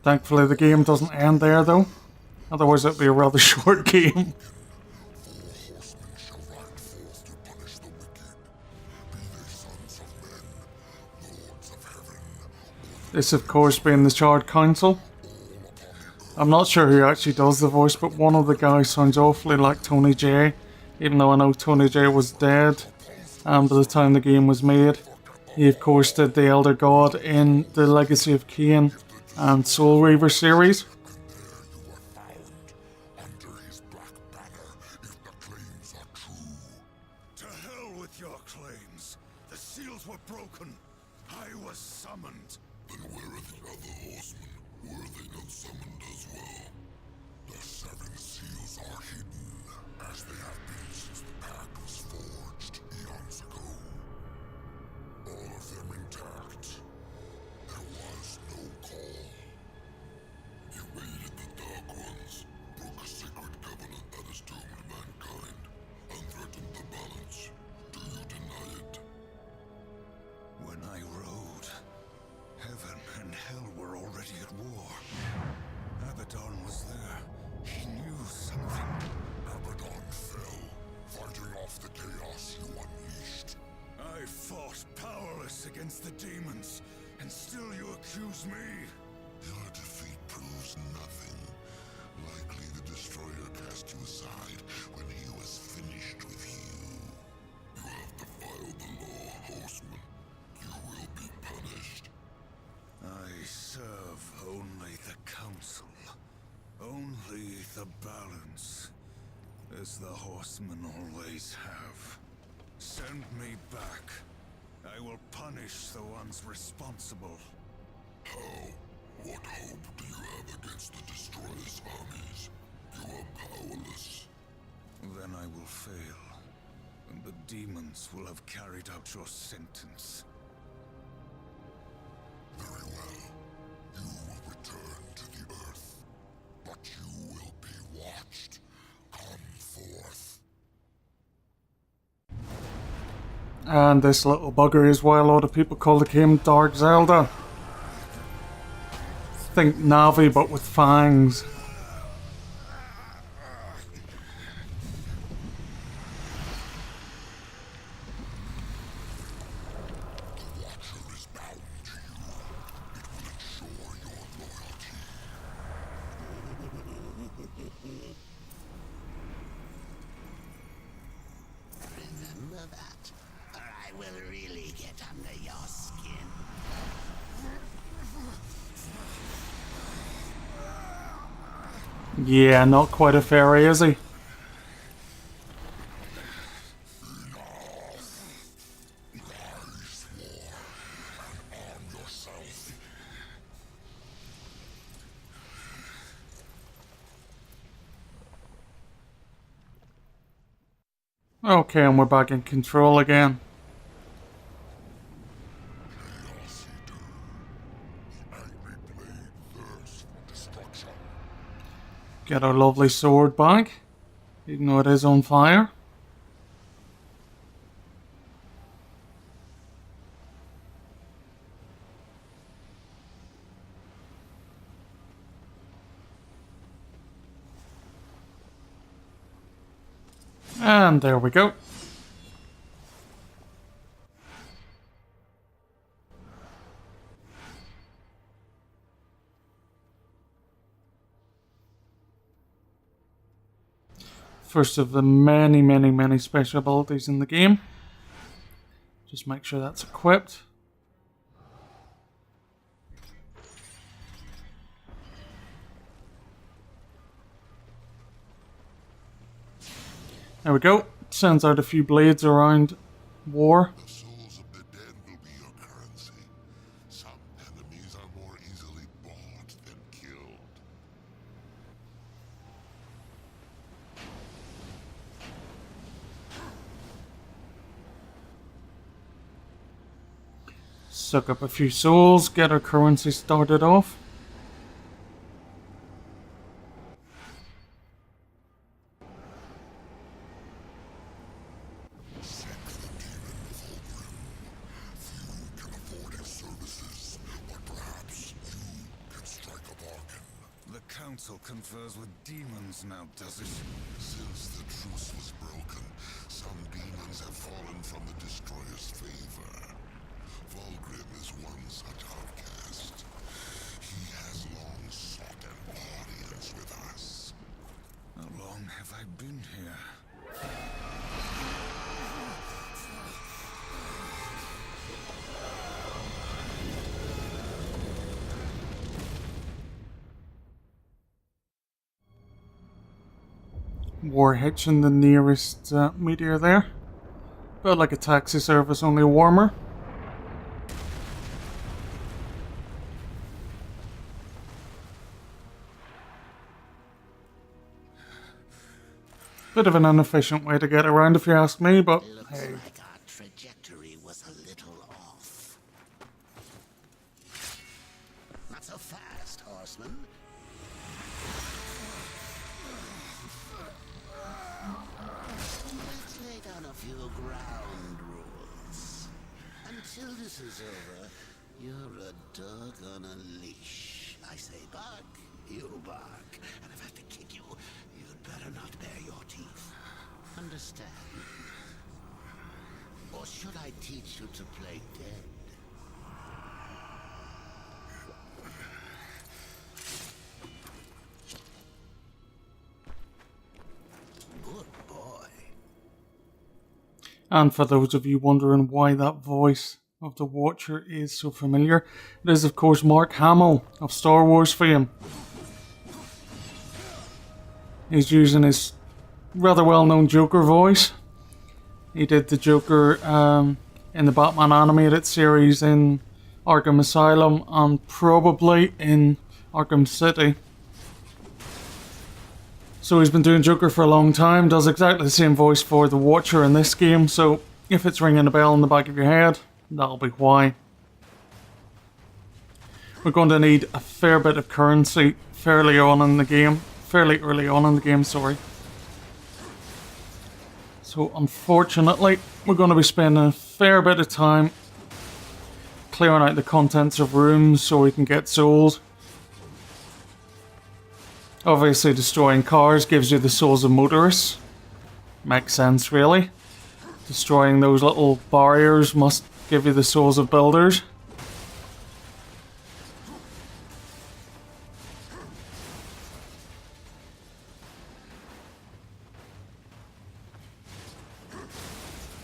Thankfully the game doesn't end there though. Otherwise it'd be a rather short game. This of course being the Shard Council. I'm not sure who actually does the voice, but one of the guys sounds awfully like Tony J. Even though I know Tony J was dead by the time the game was made. He of course did the Elder God in the Legacy of Kain and Soul Reaver series. To hell with your claims. The seals were broken. I was summoned. Then where are the other horsemen? Were they not summoned as well? The 7 seals are hidden, as they have been since the pact was forged eons ago. All of them intact. There was no call. You raided the Dark Ones, broke a sacred covenant that has doomed mankind, and threatened the balance. Do you deny it? When I rode, heaven and hell were already at war. Abaddon was there. He knew something. Abaddon fell, fighting off the chaos you unleashed. I fought powerless against the demons, and still you accuse me? Your defeat proves nothing. Likely the Destroyer cast you aside when he was finished with you. You have defiled the law, Horseman. You will be punished. I serve only the Council. Only the balance. As the horsemen always have. Send me back. I will punish the ones responsible. How? What hope do you have against the Destroyer's armies? You are powerless. Then I will fail. And the demons will have carried out your sentence. Very well. You will return to the Earth. But you will be watched. Come forth. And this little bugger is why a lot of people call the game Dark Zelda. Think Navi but with fangs. The Watcher is bound to you. It will ensure your loyalty. Remember that, or I will really get under your skin. Yeah, not quite a fairy, is he? Rise, war, and arm yourself. Okay, and we're back in control again. Chaos Eater. The angry blade thirsts for destruction. Get our lovely sword back, even though it is on fire. And there we go. First of the many special abilities in the game. Just make sure that's equipped. There we go. Sends out a few blades around war. The souls of the dead will be your currency. Some enemies are more easily bought than killed. Suck up a few souls, get our currency started off. Seek the demon with Few can afford his services, but perhaps you can strike a castle confers with demons now, does it? Since the truce was broken, some demons have fallen from the Destroyer's favor. Volgrim is one such outcast. He has long sought an audience with us. How long have I been here? War hitching the nearest meteor there. But like a taxi service, only warmer. Bit of an inefficient way to get around if you ask me, but Looks hey. like our trajectory was a little off. Not so fast, horseman. Let's lay down a few ground rules. Until this is over, you're a dog on a leash. I say bark, you bark. And if I have to kick you, you'd better not bare your teeth. Understand? Or should I teach you to play dead? Good boy. And for those of you wondering why that voice of the Watcher is so familiar, it is of course Mark Hamill of Star Wars fame. He's using his rather well-known Joker voice. He did the Joker in the Batman animated series in Arkham Asylum and probably in Arkham City. So he's been doing Joker for a long time, does exactly the same voice for the Watcher in this game, so if it's ringing a bell in the back of your head, that'll be why. We're going to need a fair bit of currency fairly early on in the game, sorry. So unfortunately, we're going to be spending a fair bit of time clearing out the contents of rooms so we can get souls. Obviously destroying cars gives you the souls of motorists. Makes sense really. Destroying those little barriers must give you the souls of builders.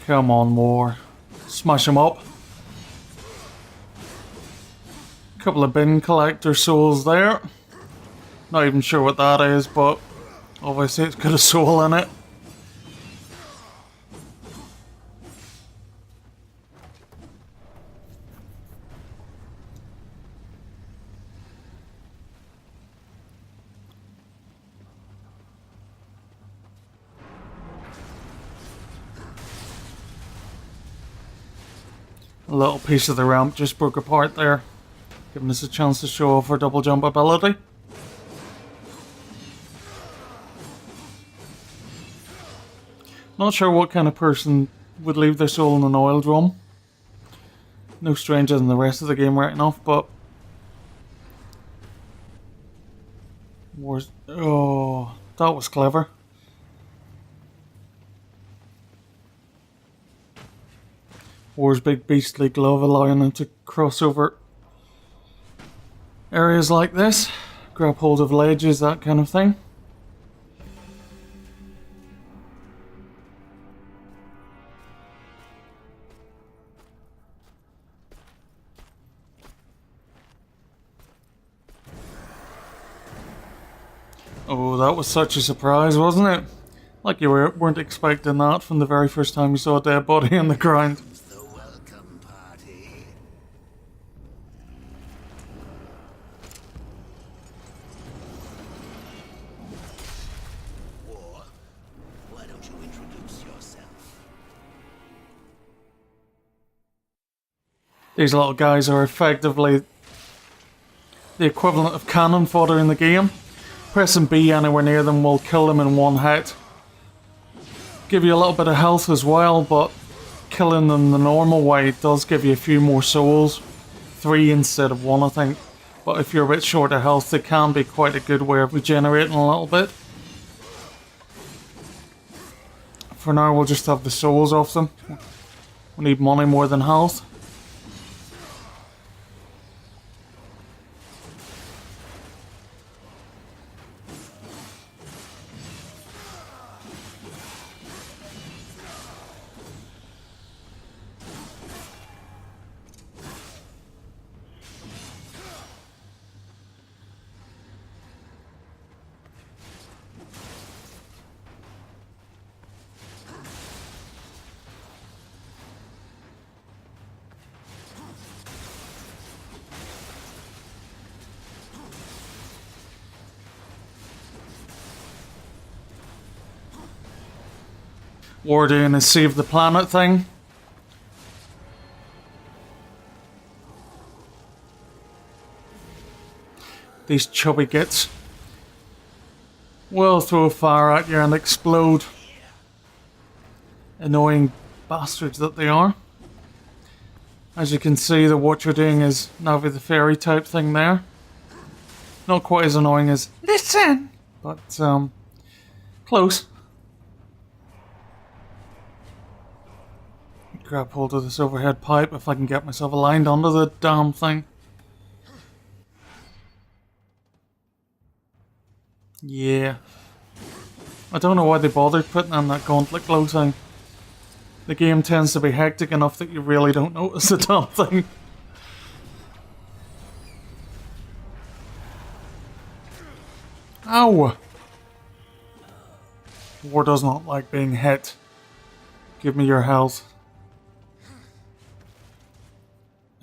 Come on, war. Smash them up. Couple of bin collector souls there. Not even sure what that is, but obviously it's got a soul in it. A little piece of the ramp just broke apart there, giving us a chance to show off our double jump ability. Not sure what kind of person would leave their soul in an oil drum. No stranger than the rest of the game right enough, but... Oh, that was clever. War's big beastly glove allowing him to cross over areas like this, grab hold of ledges, that kind of thing. Oh, that was such a surprise, wasn't it? Like you weren't expecting that from the very first time you saw a dead body on the ground. The welcome party. War, why don't you introduce yourself? These little guys are effectively the equivalent of cannon fodder in the game. Pressing B anywhere near them will kill them in one hit. Give you a little bit of health as well, but killing them the normal way does give you a few more souls. 3 instead of 1, I think. But if you're a bit short of health, they can be quite a good way of regenerating a little bit. For now, we'll just have the souls off them. We need money more than health. We're doing a save the planet thing. These chubby gits will throw fire at you and explode. Annoying bastards that they are. As you can see, what you're doing is Navi the Fairy type thing there. Not quite as annoying as listen, but close. Grab hold of this overhead pipe if I can get myself aligned under the damn thing. Yeah. I don't know why they bothered putting in that gauntlet glow thing. The game tends to be hectic enough that you really don't notice the damn thing. Ow! War does not like being hit. Give me your health.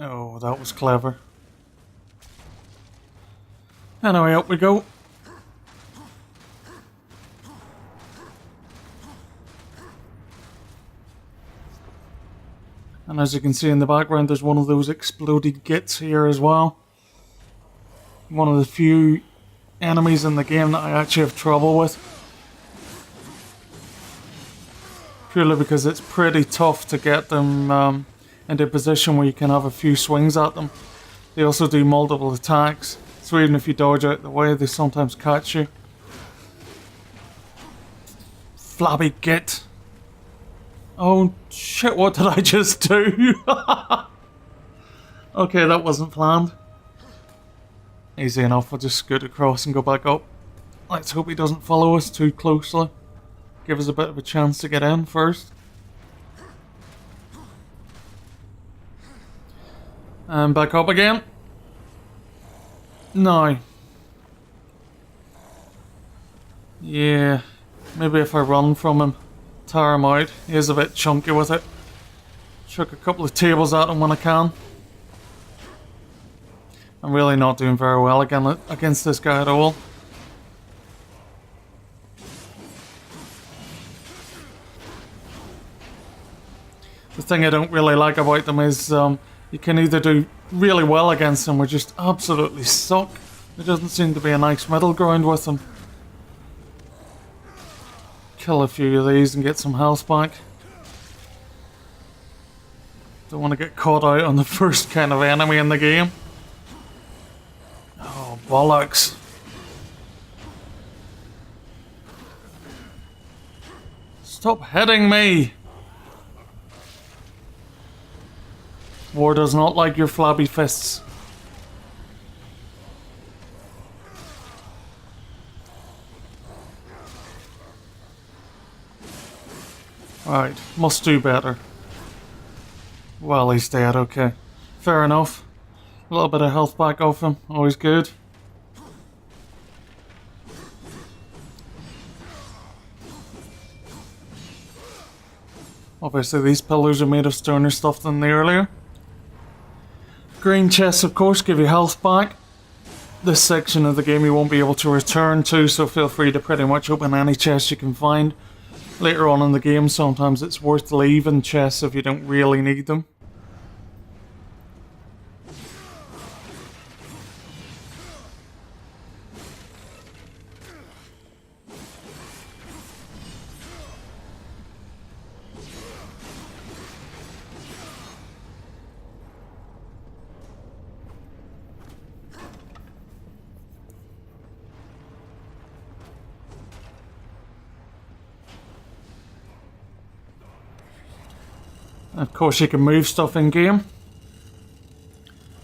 Oh, that was clever. Anyway, up we go. And as you can see in the background, there's one of those exploded gits here as well. One of the few enemies in the game that I actually have trouble with. Purely because it's pretty tough to get them into a position where you can have a few swings at them. They also do multiple attacks, so even if you dodge out the way, they sometimes catch you. Flabby git. Oh shit, what did I just do? Okay, that wasn't planned. Easy enough, I'll just scoot across and go back up. Let's hope he doesn't follow us too closely. Give us a bit of a chance to get in first. And back up again. No. Yeah, maybe if I run from him, tire him out. He is a bit chunky with it. Chuck a couple of tables at him when I can. I'm really not doing very well against this guy at all. The thing I don't really like about them is you can either do really well against them or just absolutely suck. There doesn't seem to be a nice middle ground with them. Kill a few of these and get some health back. Don't want to get caught out on the first kind of enemy in the game. Oh, bollocks. Stop hitting me! War does not like your flabby fists. Right, must do better. Well, he's dead, okay. Fair enough. A little bit of health back off him, always good. Obviously these pillars are made of sterner stuff than the earlier. Green chests, of course, give you health back. This section of the game you won't be able to return to, so feel free to pretty much open any chest you can find. Later on in the game, sometimes it's worth leaving chests if you don't really need them. Of course, you can move stuff in game.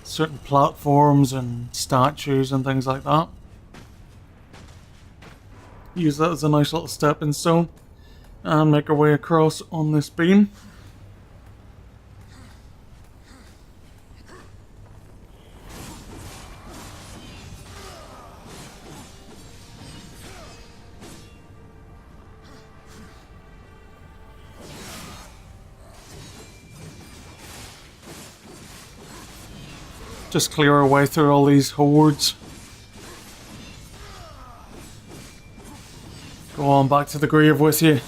Certain platforms and statues and things like that. Use that as a nice little stepping stone. And make our way across on this beam. Just clear our way through all these hordes. Go on back to the grave with you.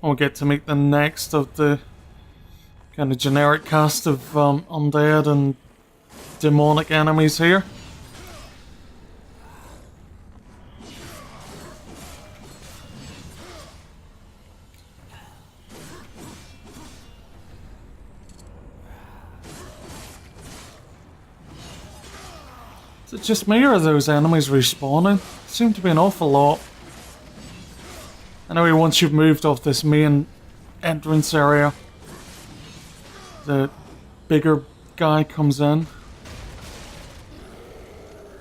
We'll get to meet the next of the kind of generic cast of undead and demonic enemies here. Is it just me or are those enemies respawning? Seem to be an awful lot. Anyway, once you've moved off this main entrance area, the bigger guy comes in.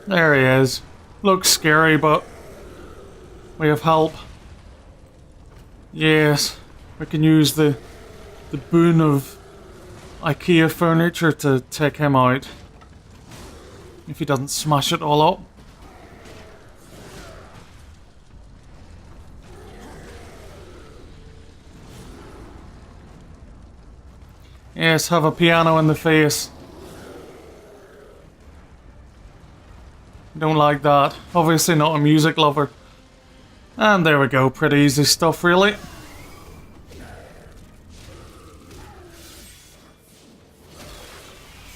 There he is. Looks scary, but we have help. Yes, we can use the boon of IKEA furniture to take him out. If he doesn't smash it all up. Yes, have a piano in the face. Don't like that. Obviously not a music lover. And there we go, pretty easy stuff really.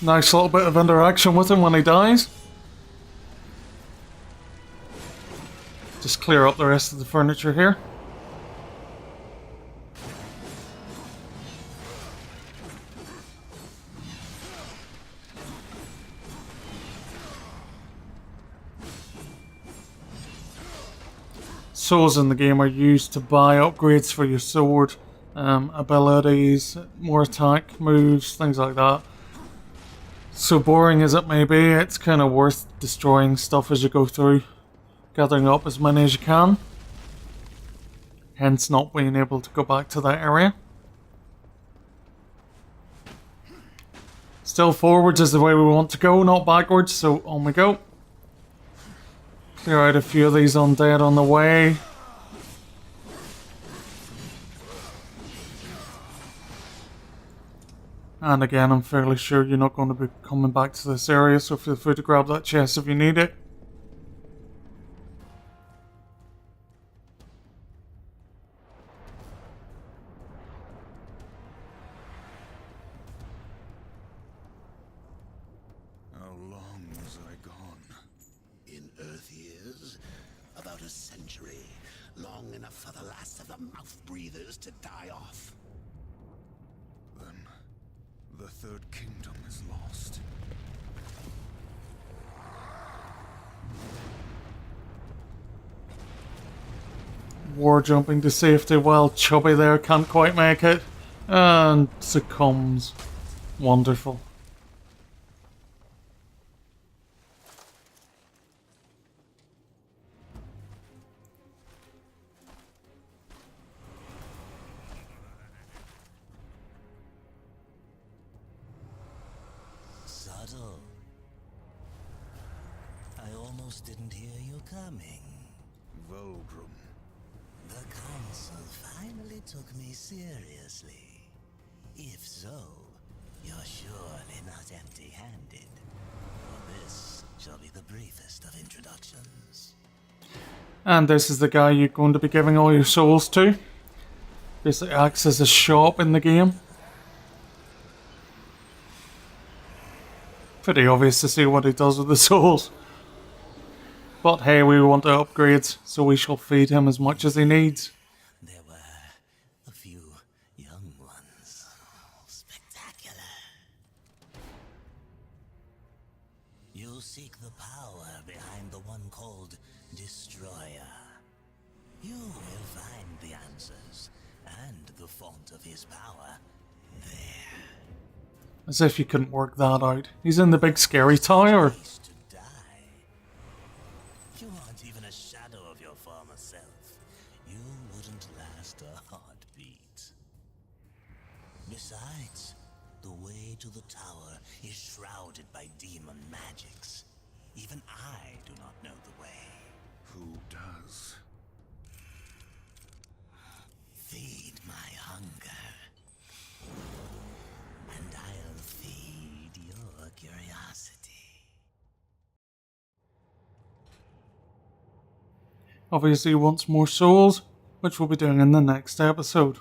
Nice little bit of interaction with him when he dies. Just clear up the rest of the furniture here. Souls in the game are used to buy upgrades for your sword, abilities, more attack moves, things like that. So boring as it may be, it's kind of worth destroying stuff as you go through, gathering up as many as you can. Hence not being able to go back to that area. Still forwards is the way we want to go, not backwards, so on we go. Clear out a few of these undead on the way. And again, I'm fairly sure you're not going to be coming back to this area, so feel free to grab that chest if you need it. How long was I gone? In Earth years, about a century. Long enough for the last of the mouth-breathers to die off. Then the Third Kingdom is lost. War jumping to safety while Chubby there can't quite make it. And succumbs. Wonderful. Subtle. I almost didn't hear you coming. Vulgrim. The council finally took me seriously. If so, you're surely not empty-handed. For this shall be the briefest of introductions. And this is the guy you're going to be giving all your souls to. Basically acts as a shop in the game. Pretty obvious to see what he does with the souls. But hey, we want to upgrade, so we shall feed him as much as he needs. There were a few young ones. Spectacular. You'll seek the power behind the one called Destroyer. You will find the answers and the font of his power there. As if you couldn't work that out. He's in the big scary tower. Place to die. You aren't even a shadow of your former self. You wouldn't last a heartbeat. Besides, the way to the tower is shrouded by demon magics. Even I do not know the way. Who does? Feed my hunger, and I'll feed your curiosity. Obviously he wants more souls, which we'll be doing in the next episode.